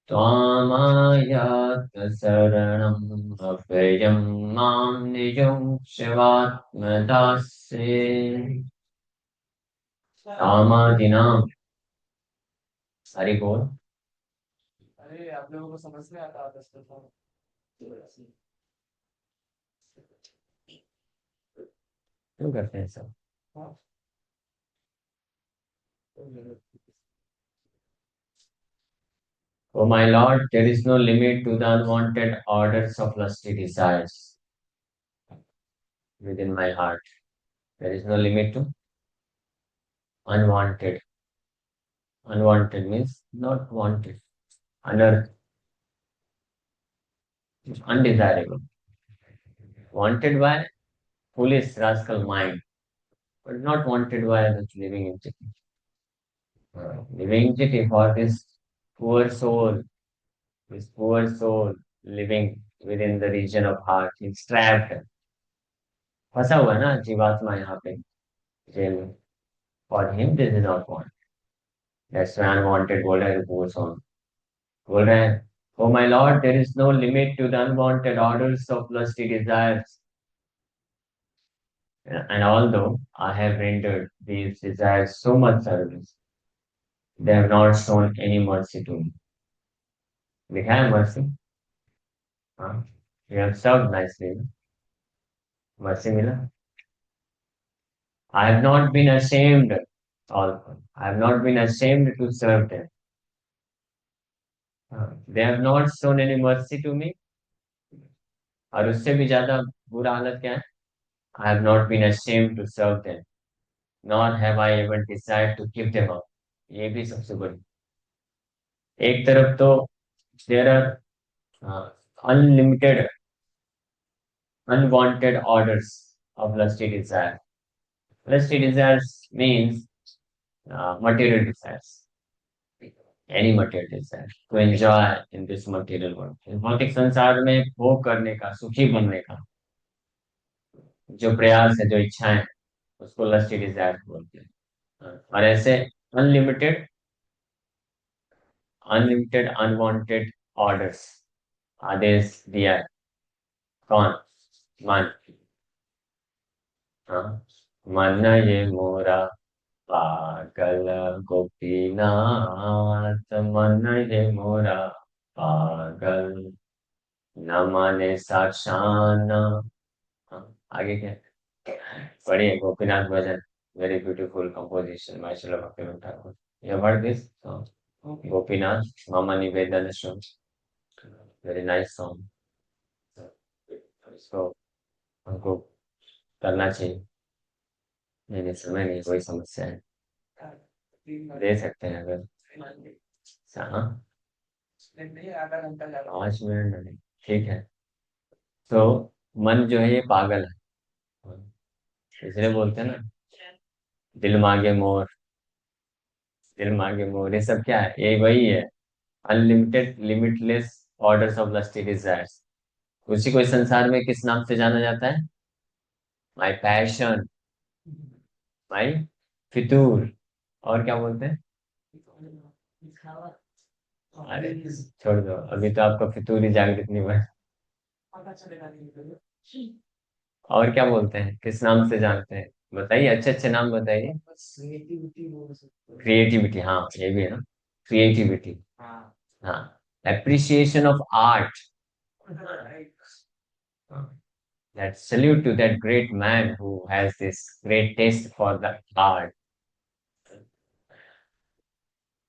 त्वामायात शरणम् अभयं मां निजोक्षवात्मदास्ये कामादीनां। हरि बोल। अरे आप लोगों को समझ में आता है क्यों करते हैं सब? Oh my Lord, there is no limit to the unwanted orders of lusty desires within my heart. There is no limit to unwanted. Unwanted means not wanted, unearthed, undesirable. Wanted by foolish rascal mind, but not wanted by the living entity. Living entity for this poor soul, living within the region of heart, he's trapped. फंसा हुआ है ना जीवात्मा यहाँ पे जेल में। For him this is not want. That's why unwanted बोल रहा है goes on. बोल रहे हैं, Oh my Lord, there is no limit to the unwanted orders of lusty desires. And although I have rendered these desires so much service, they have not shown any mercy to me. लिखा है mercy? हाँ, you have served nicely. Mercy मिला? I have not been ashamed also. I have not been ashamed to serve them. They have not shown any mercy to me. और उससे भी ज्यादा बुरा हालत क्या है? I have not been ashamed to serve them, nor have I ever desired to give them up. ये भी सबसे बड़ी। एक तरफ तो there are unlimited, unwanted orders of lusty desire. Lusty desires means material desires. Any material desire to enjoy in this material world. इस भौतिक संसार में भोग करने का, सुखी बनने का जो प्रयास है, जो इच्छाएं, उसको लस्टी डिजायर बोलते हैं। और ऐसे अनलिमिटेड अनलिमिटेड अनवांटेड ऑर्डर्स, आदेश दिया है कौन? मन। हाँ, मन ये मोरा पागल गोपीनाथ, मन ये मोरा पागल न माने साक्षान। हाँ, आगे क्या पढ़िए Gopinath bhajan, very beautiful composition by Shrila Bhaktivedanta Thakur. You have heard this song? Gopinath मम निवेदन शुभ। Very nice song. इसको हमको करना चाहिए। नहीं नहीं, समय नहीं, कोई समस्या है, दे सकते हैं अगर। हाँ, नहीं, आधा घंटा ज्यादा। 5 मिनट नहीं, ठीक है। तो मन जो है ये पागल है, इसलिए बोलते हैं ना, दिल मांगे मोर, दिल मांगे मोर, ये सब क्या है, ये वही है, unlimited limitless orders of lusty desires. उसी को इस संसार में किस नाम से जाना जाता है? माई पैशन, माई फितूर, और क्या बोलते हैं? अरे छोड़ दो, अभी तो आपका फितूर ही जागृत नहीं हुआ है। पता चलेगा नहीं तो। और क्या बोलते हैं, किस नाम से जानते हैं? बताइए, अच्छे अच्छे नाम बताइए। बस क्रिएटिविटी बोल सकते हो। क्रिएटिविटी, हाँ ये भी है ना, क्रिएटिविटी। हाँ। हाँ, appreciation of art. Right. That salute to that great man who has this great taste for the art.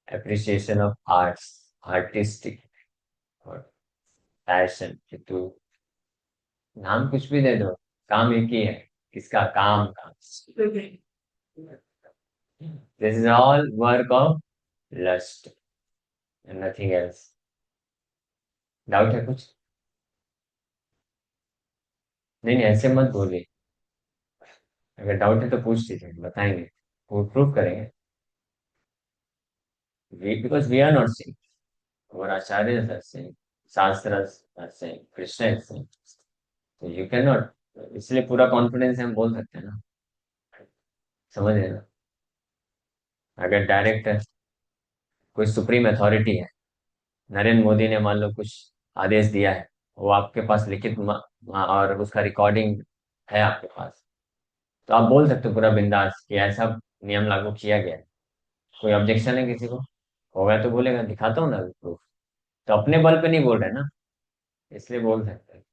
Appreciation of arts, artistic और passion। कि तू नाम कुछ भी दे दो, काम एक ही है, किसका? काम का। This is all work of lust and nothing else। Doubt है कुछ? नहीं नहीं, ऐसे मत बोलिए, अगर डाउट है तो पूछ लीजिए, बताएंगे, वो प्रूव करेंगे। Because we are not saying, our acharyas are saying, shastras are saying, Krishna is saying, तो यू कैन नॉट, इसलिए पूरा कॉन्फिडेंस हम बोल सकते हैं ना, समझ रहे ना? अगर डायरेक्ट कोई सुप्रीम अथॉरिटी है, नरेंद्र मोदी ने मान लो कुछ आदेश दिया है, वो आपके पास लिखित और उसका रिकॉर्डिंग है आपके पास, तो आप बोल सकते हो पूरा बिंदास कि ऐसा नियम लागू किया गया है। कोई ऑब्जेक्शन है किसी को? होगा तो बोलेगा, दिखाता हूँ ना प्रूफ। तो अपने बल पे नहीं बोल रहे ना, इसलिए बोल सकते हैं।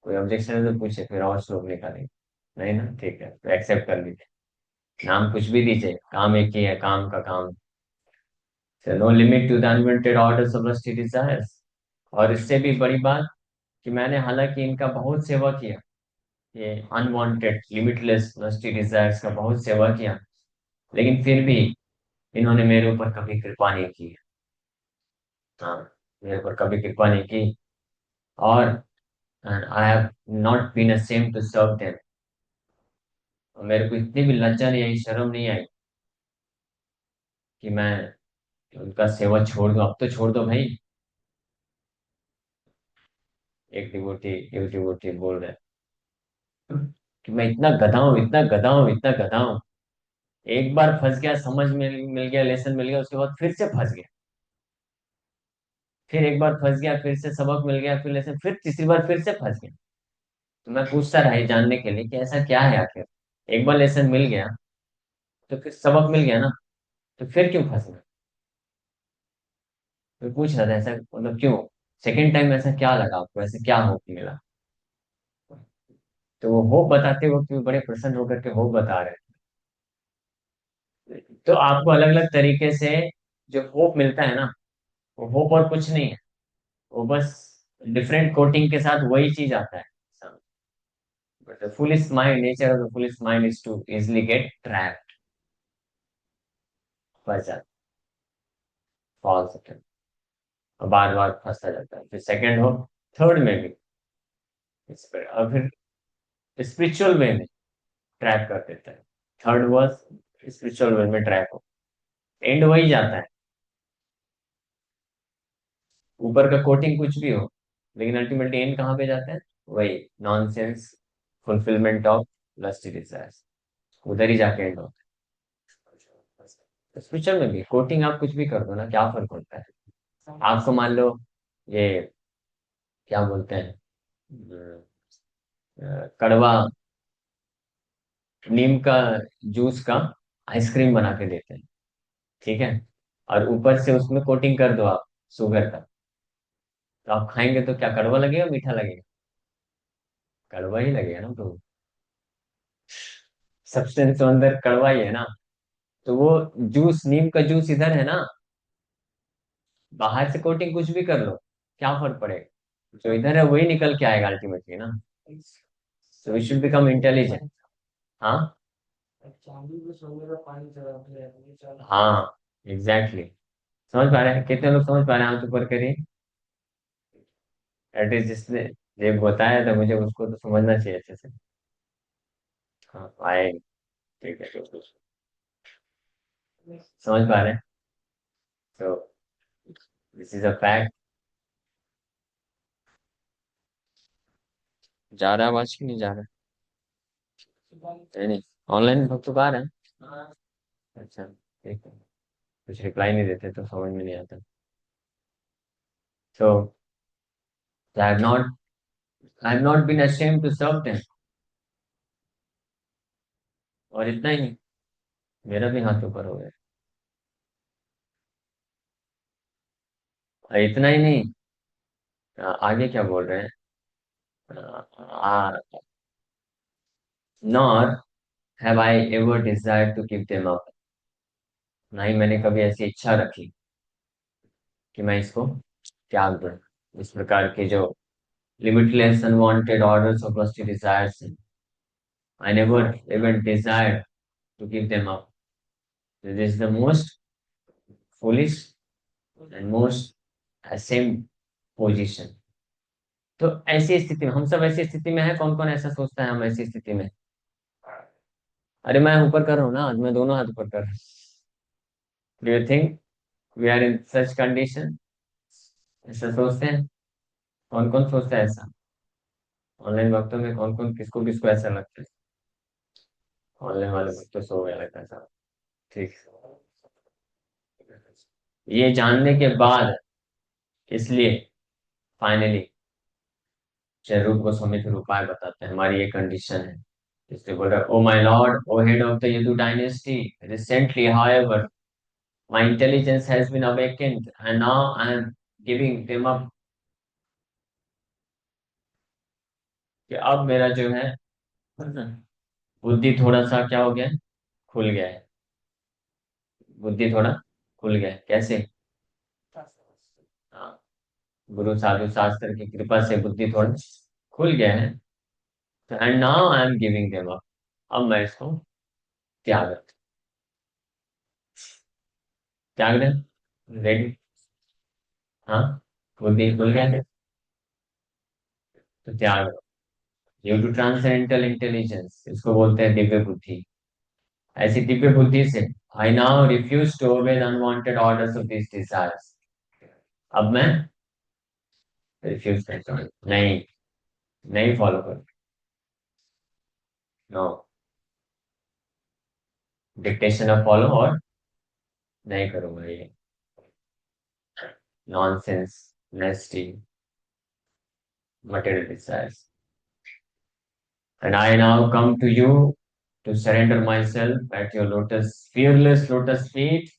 कोई ऑब्जेक्शन है तो पूछे, फिर और श्लोक निकालेंगे। नहीं ना, ठीक है, तो एक्सेप्ट कर लीजिए, नाम कुछ भी दीजिए, काम एक ही है, काम का काम। No limit to the unlimited orders of lusty desires. और इससे भी बड़ी बात कि मैंने हालांकि इनका बहुत सेवा किया, ये अनवांटेड लिमिटलेस लस्टी डिजायर्स का बहुत सेवा किया, लेकिन फिर भी इन्होंने मेरे ऊपर कभी कृपा नहीं की। हाँ, मेरे ऊपर कभी कृपा नहीं की। और I have not been ashamed to serve them. मेरे को इतनी भी लज्जा नहीं आई, शर्म नहीं आई कि मैं उनका सेवा छोड़ दूं। अब तो छोड़ दो भाई। एक डिवोटी बोल रहे हैं कि मैं इतना गधा हूं, इतना गधा हूं, इतना गधा हूं। एक बार फंस गया, समझ मिल गया, लेसन मिल गया, उसके बाद फिर से फंस गया। फिर एक बार फंस गया, फिर से सबक मिल गया, फिर लेसन, फिर तीसरी बार फिर से फंस गया। तो मैं पूछता रहा ये जानने के लिए कि ऐसा क्या है आखिर। एक बार लेसन मिल गया, तो फिर सबक मिल गया ना, तो फिर क्यों फंस गया? फिर पूछ रहा था ऐसा, मतलब क्यों सेकेंड टाइम ऐसा क्या लगा आपको, ऐसे क्या होप मिला? तो वो होप बताते वक्त भी बड़े प्रसन्न होकर के होप बता रहे थे। तो आपको अलग अलग तरीके से जो होप मिलता है ना, वो होप और कुछ नहीं है, वो बस डिफरेंट कोटिंग के साथ वही चीज आता है। But the foolest mind, nature of the foolest mind is to easily get trapped, फंस जाता, फॉल्स अटेम्प्ट, और बार बार फंसता जाता है। फिर सेकंड होप, थर्ड में भी और फिर स्पिरिचुअल वे में ट्रैप कर देता है। थर्ड वर्स, स्पिरिचुअल वे में ट्रैप हो, एंड वही जाता है। ऊपर का कोटिंग कुछ भी हो, लेकिन अल्टीमेटली एंड कहाँ पे जाता है? वही nonsense fulfilment of lust desires, उधर ही जाके एंड होता है। स्पिरिचुअल में भी कोटिंग आप कुछ भी कर दो ना, क्या फर्क पड़ता है? आपको मान लो ये क्या बोलते हैं, कड़वा नीम का जूस का आइसक्रीम बना के देते हैं, ठीक है, और ऊपर से उसमें कोटिंग कर दो आप शुगर का, तो आप खाएंगे तो क्या कड़वा लगेगा, मीठा लगेगा? कड़वा ही लगेगा ना, तो सब्सटेंस तो अंदर कड़वा ही है ना। तो वो जूस, नीम का जूस इधर है ना, बाहर से कोटिंग कुछ भी कर लो, क्या फर्क पड़ेगा? जो इधर है वही निकल के आएगा अल्टीमेटली ना। So we should become intelligent. हाँ। चांदी को सोने का पानी चढ़ाते हैं ये चल। हाँ, एग्जैक्टली exactly. समझ पा रहे हैं? कितने लोग समझ पा रहे हैं? हाथ ऊपर करिए। एटलीस्ट जिसने ये बताया था मुझे उसको तो समझना चाहिए अच्छे से। हाँ आए। ठीक है, तो समझ पा रहे हैं? तो दिस इज अ फैक्ट। जा रहा है आवाज की नहीं जा रहा है? नहीं, ऑनलाइन लोग तो आ रहे हैं। अच्छा, ठीक है। कुछ रिप्लाई नहीं देते तो समझ में नहीं आता। So I have not been ashamed to serve them. और इतना ही नहीं, मेरा भी हाथ ऊपर हो गया। और इतना ही नहीं, आगे क्या बोल रहे हैं? Nor have I ever desire to give them up. ना ही मैंने कभी ऐसी इच्छा रखी कि मैं इसको त्याग दूं। इस प्रकार के जो limitless unwanted orders of lusty desires, I never even desired to give them up. This is the most foolish and most ashamed position. तो ऐसी स्थिति में हम सब ऐसी स्थिति में है। कौन कौन ऐसा सोचता है हम ऐसी स्थिति में? अरे मैं ऊपर कर रहा हूँ ना, आज मैं दोनों हाथ ऊपर कर रहा हूँ। Do you think we are in such condition? ऐसा सोचते हैं? कौन कौन सोचता है ऐसा? ऑनलाइन वक्तों में कौन कौन किसको किसको ऐसा लगता है? ऑनलाइन वाले वक्त तो सो गया लगता है साहब। ठीक। ये जानने के बाद, इसलिए फाइनली रूप गोस्वामी फिर उपाय बताते हैं। हमारी ये कंडीशन है, इसलिए बोल रहा है, O my lord, O head of the Yadu dynasty, recently however my intelligence has been awakened and now I am giving them up। कि अब मेरा जो है बुद्धि थोड़ा सा क्या हो गया है? खुल गया है। बुद्धि थोड़ा खुल गया है। कैसे? हाँ, गुरु साधु शास्त्र की कृपा से बुद्धि थोड़ा खुल गया है। And now I am giving them up. अब मैं इसको त्याग त्याग दे। रेडी? हाँ, बुद्धि खुल गया है तो त्याग। ड्यू टू ट्रांसेंडेंटल इंटेलिजेंस, इसको बोलते हैं दिव्य बुद्धि। ऐसी दिव्य बुद्धि से I now refuse to obey the unwanted orders of this desires. अब मैं रिफ्यूज करता हूँ, नहीं, नहीं फॉलो कर। नो डिक्टेशन ऑफ फॉलो, और नहीं करूंगा ये nonsense नेस्टी material desires। And I now come to you to surrender myself at your lotus, fearless lotus feet.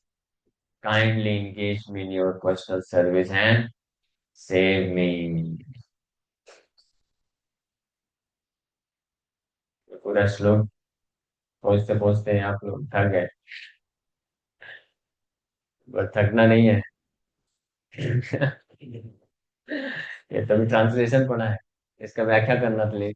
Kindly engage me in your personal service and save me। पूरा श्लोक पहुंचते पहुंचते आप लोग थक गए, पर थकना नहीं है। ये तभी ट्रांसलेशन पढ़ा है, इसका व्याख्या करना प्लीज।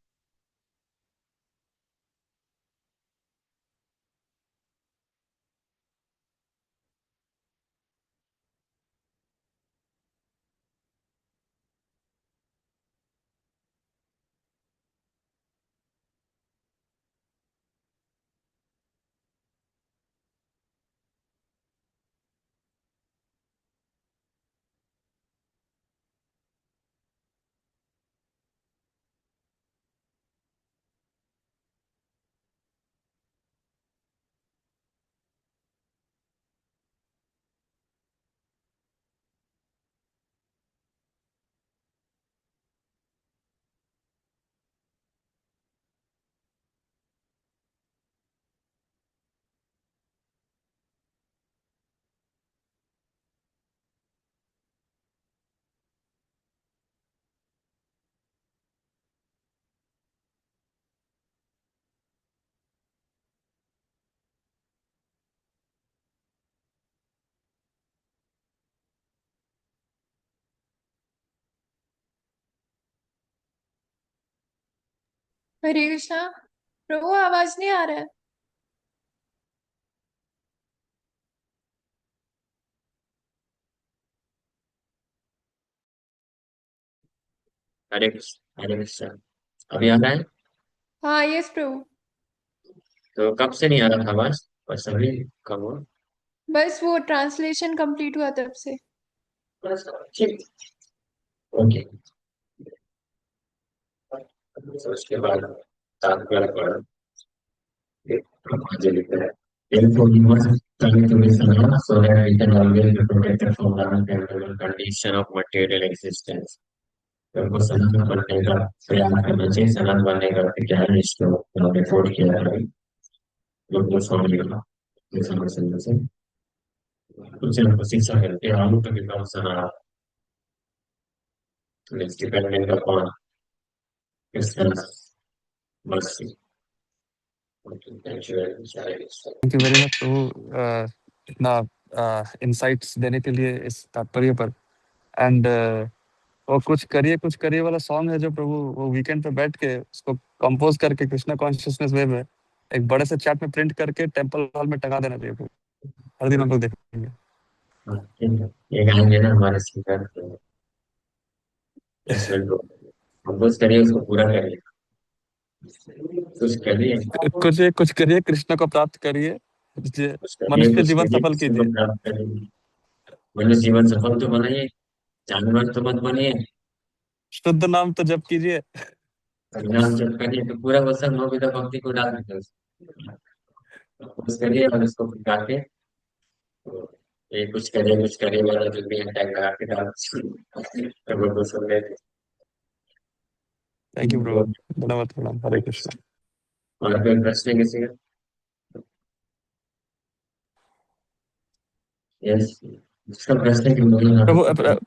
हरे कृष्णा। प्रभु आवाज नहीं आ रहा है। हरे कृष्ण। अभी आ रहा है? हाँ यस प्रभु। तो कब से नहीं आ रहा था आवाज? बस अभी कब हुआ? बस वो ट्रांसलेशन कंप्लीट हुआ तब से। बस, ठीक। ओके। तो उसके बाद तात्पर्य पढ़ा, एक मुझे लिखा है, therefore we must turn to this now so that we can always be protected from the unfavorable condition of material existence. तो वो सनातन बनने का प्रयास करना चाहिए, सनातन बनने का ज्ञान इसको उन्होंने फोड़ किया है, लोग वो छोड़ दिया ये समझने से कुछ न कुछ शिक्षा करके हम तो become Sanatan, it's dependent upon Christians mercy. Okay, thank you very much. Hare Krishna. Thank you very much प्रभु, इतना इंसाइट्स देने के लिए इस तात्पर्य पर। एंड वो कुछ करिए वाला सॉन्ग है जो प्रभु वो वीकेंड पे बैठ के उसको कंपोज करके कृष्णा कॉन्शियसनेस वे में एक बड़े से चार्ट में प्रिंट करके टेंपल हॉल में टंगा देना चाहिए प्रभु। हर दिन हम लोग देखेंगे। ठीक है, ये गाएंगे ना हमारे सिंगर, कंपोज करिए, उसको पूरा करिए, कुछ करिए, कुछ करिए, कृष्ण को प्राप्त करिए, कुछ करिए, मनुष्य कुछ जीवन करिए, सफल किसी को कीजिए। प्राप्त करिए। मनुष्य जीवन सफल तो बनाइए, जानवर तो मत बनिए, शुद्ध नाम तो जप कीजिए। परिणाम जब करिए तो पूरा वो सब नौविधा भक्ति को डाल दीजिए उसमें। कंपोज करिए और उसको गा के, तो ये कुछ करिए वाला जो भी है टैग लगा के डाल दीजिए। तो वो सुन रहे थे। थैंक यू प्रभु, धन्यवाद, प्रणाम, हरे कृष्ण। और कोई प्रश्न है किसी का? यस, इसका प्रश्न है कि मुझे प्रभु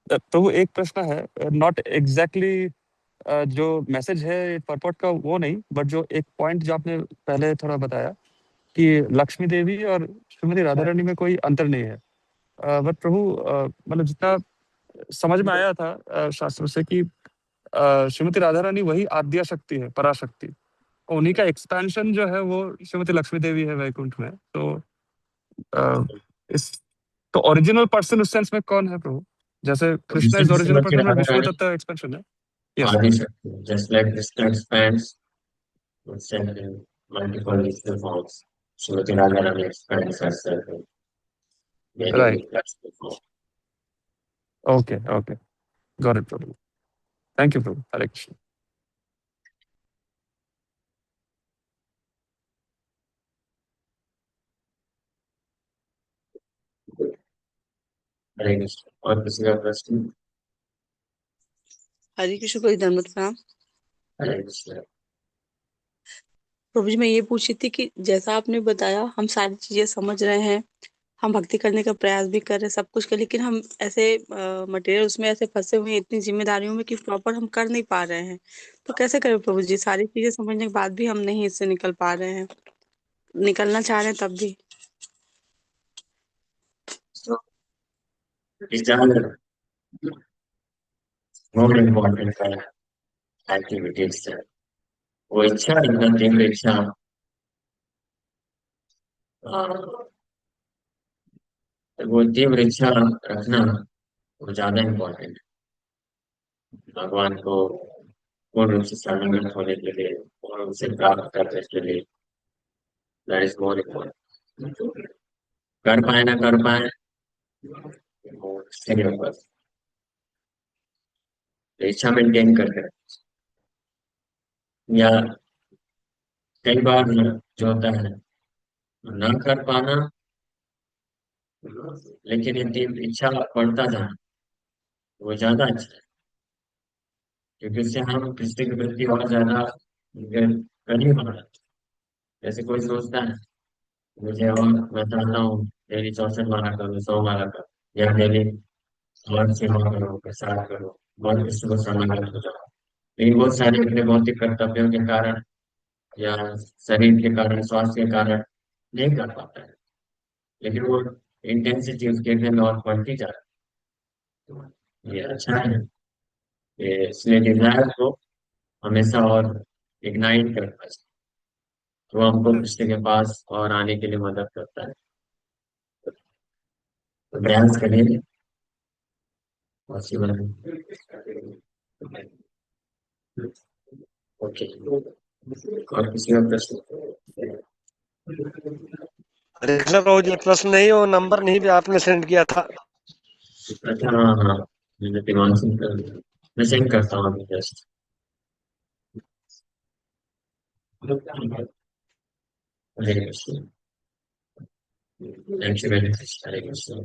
प्रभु एक प्रश्न है, नॉट एग्जैक्टली जो मैसेज है परपोर्ट का वो नहीं, बट जो एक पॉइंट जो आपने पहले थोड़ा बताया कि लक्ष्मी देवी और श्रीमती राधा रानी में कोई अंतर नहीं है, बट प्रभु मतलब जितना समझ में आया था शास्त्रों से कि श्रीमती राधा रानी वही आद्या शक्ति है, पराशक्ति, उन्हीं का एक्सपेंशन जो है वो श्रीमती लक्ष्मी देवी है वैकुंठ में। तो अ, इस तो ओरिजिनल पर्सन उस सेंस में कौन है प्रभु? जैसे Krishna is original Shrimati person में, राधा विश्व रानी तत्व एक्सपेंशन है। यस आदि शक्ति, just like Krishna expands himself in multiple digital forms, Srimati Radharani expands herself in many right, physical forms. Okay okay, got it प्रभु, थैंक यू प्रभु, हरे कृष्ण। हरे कृष्ण। और किसी का प्रश्न? हरे कृष्ण, कोई धर्मत प्रणाम। हरे कृष्ण। प्रभु जी, मैं ये पूछी थी कि जैसा आपने बताया हम सारी चीजें समझ रहे हैं, हम भक्ति करने का प्रयास भी कर रहे हैं, सब कुछ कर, लेकिन हम ऐसे मटेरियल उसमें ऐसे फंसे हुए हैं इतनी जिम्मेदारियों में कि प्रॉपर हम कर नहीं पा रहे हैं। तो कैसे करें प्रभु जी? सारी चीजें समझने के बाद भी हम नहीं इससे निकल पा रहे हैं, निकलना चाह रहे हैं तब भी। So, desire more important than activities. वो इच्छा रखना, तीव्र इच्छा, वो तीव्र इच्छा रखना वो ज्यादा इम्पोर्टेंट है भगवान को पूर्ण रूप से शरणागत होने के लिए और उसे प्राप्त करने के लिए। That is more important. कर पाए ना कर पाए वो उसके ऊपर, तो इच्छा मेंटेन करके रखें। या कई बार जो होता है ना कर पाना, लेकिन यदि इच्छा बढ़ता जाए वो ज्यादा अच्छा है, क्योंकि उससे हम कृष्ण के प्रति और ज्यादा करीब आ जाते हैं। जैसे कोई सोचता है मुझे और मैं चाहता हूँ डेली 64 माला करूँ, 100 माला करूँ, या डेली और सेवा करो, प्रसाद करो, बहुत कृष्ण को शरणागत हो जाओ, लेकिन बहुत सारे अपने भौतिक कर्तव्यों के कारण या शरीर के कारण, स्वास्थ्य के कारण नहीं कर पाता है, लेकिन वो इंटेंसिटी उसके अंदर और बढ़ती जा रही है। ये अच्छा है, इसलिए डिजायर को हमेशा और इग्नाइट करता है, तो हमको किसी के पास और आने के लिए मदद करता है। तो प्रयास करिए, पॉसिबल है। ओके, और किसी का प्रश्न? हरे कृष्ण प्रभु जी, प्रश्न नहीं, वो नंबर नहीं भी आपने सेंड किया था। अच्छा, हाँ हाँ, मैंने दिमाग से निकल गया। मैं सेंड करता हूँ अभी just. Hare Krishna. Thank you very much. Hare Krishna.